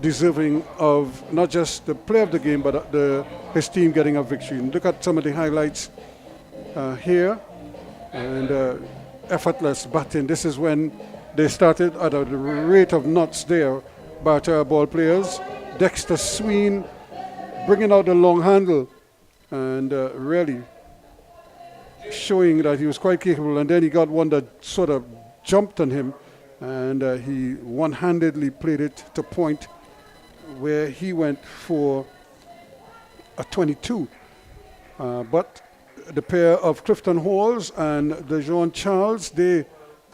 deserving of not just the play of the game, but his team getting a victory. And look at some of the highlights here. And effortless batting. This is when they started at a rate of knots there. Barataria ball players. Dexter Sween bringing out the long handle and really showing that he was quite capable. And then he got one that sort of jumped on him, and he one-handedly played it to point where he went for a 22. But the pair of Clifton Halls and DeJean Charles, they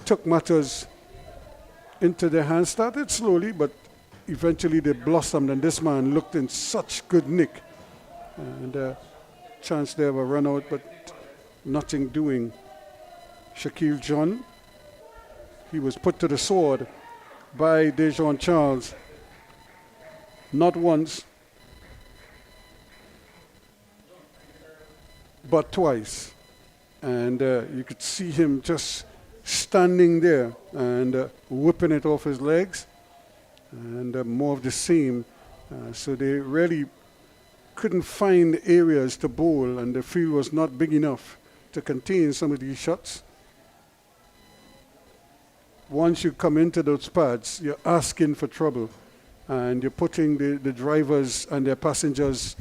took matters into their hands. Started slowly, but eventually they blossomed, and this man looked in such good nick. And chance there of a run out, but nothing doing. Shaquille John, he was put to the sword by DeJean Charles. Not once, but twice. And you could see him just standing there and whipping it off his legs. And more of the same. So they really couldn't find areas to bowl, and the field was not big enough to contain some of these shots. Once you come into those pads, you're asking for trouble, and you're putting the drivers and their passengers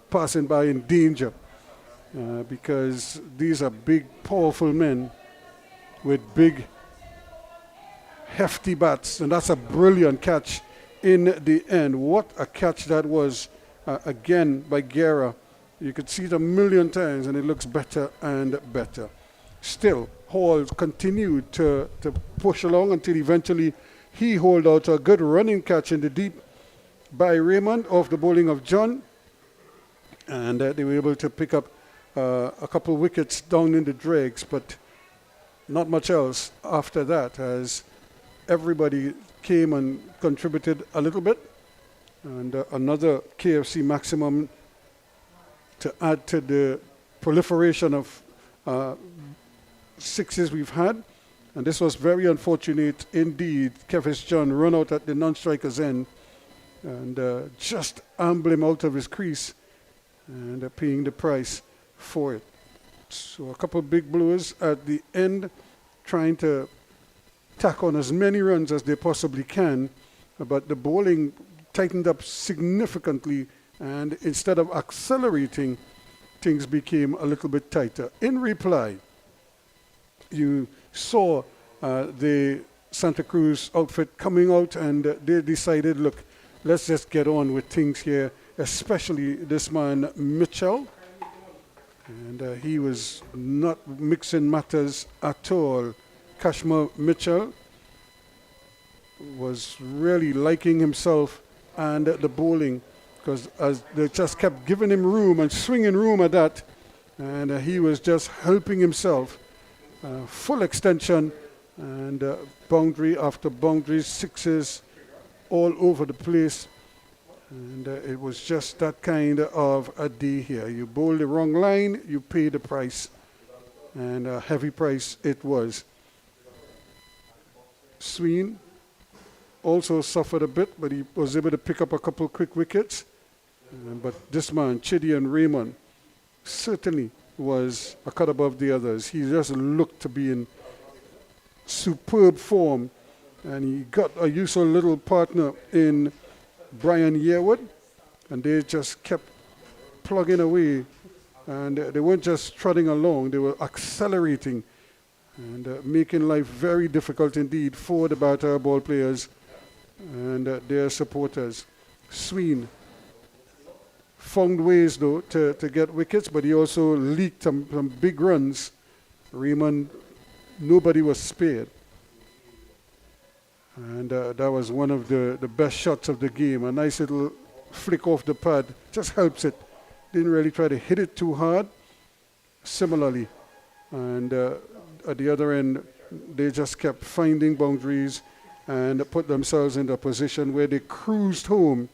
passing by in danger, because these are big, powerful men with big, hefty bats, and that's a brilliant catch in the end. What a catch that was, again by Guerra. You could see it a million times, and it looks better and better. Still, Hall continued to push along until eventually he hauled out a good running catch in the deep by Raymond off the bowling of John, and they were able to pick up a couple of wickets down in the dregs, but not much else after that, as everybody came and contributed a little bit. And another KFC maximum to add to the proliferation of sixes we've had. And this was very unfortunate indeed. Kevis John run out at the non-striker's end and just amble him out of his crease, and paying the price for it. So a couple of big blowers at the end, trying to tack on as many runs as they possibly can, but the bowling tightened up significantly, and instead of accelerating, things became a little bit tighter. In reply, you saw the Santa Cruz outfit coming out, and they decided, look, let's just get on with things here, especially this man Mitchell. And he was not mixing matters at all. Kashmir Mitchell was really liking himself and the bowling, because as they just kept giving him room and swinging room at that, and he was just helping himself. Full extension and boundary after boundary, sixes all over the place. And it was just that kind of a day here. You bowl the wrong line, you pay the price. And a heavy price it was. Sween also suffered a bit, but he was able to pick up a couple quick wickets. But this man, Chidi and Raymond, certainly was a cut above the others. He just looked to be in superb form. And he got a useful little partner in Brian Yearwood, and they just kept plugging away, and they weren't just trotting along, they were accelerating and making life very difficult indeed for the Barataria ball players and their supporters. Sween found ways though to get wickets, but he also leaked some big runs. Raymond, nobody was spared. And that was one of the best shots of the game. A nice little flick off the pad. Just helps it. Didn't really try to hit it too hard. Similarly. And at the other end, they just kept finding boundaries and put themselves in a position where they cruised home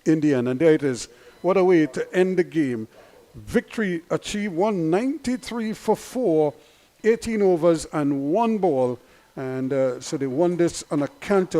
in the end. And there it is. What a way to end the game. Victory achieved, 193 for 4, 18 overs and 1 ball. And so they won this on a canter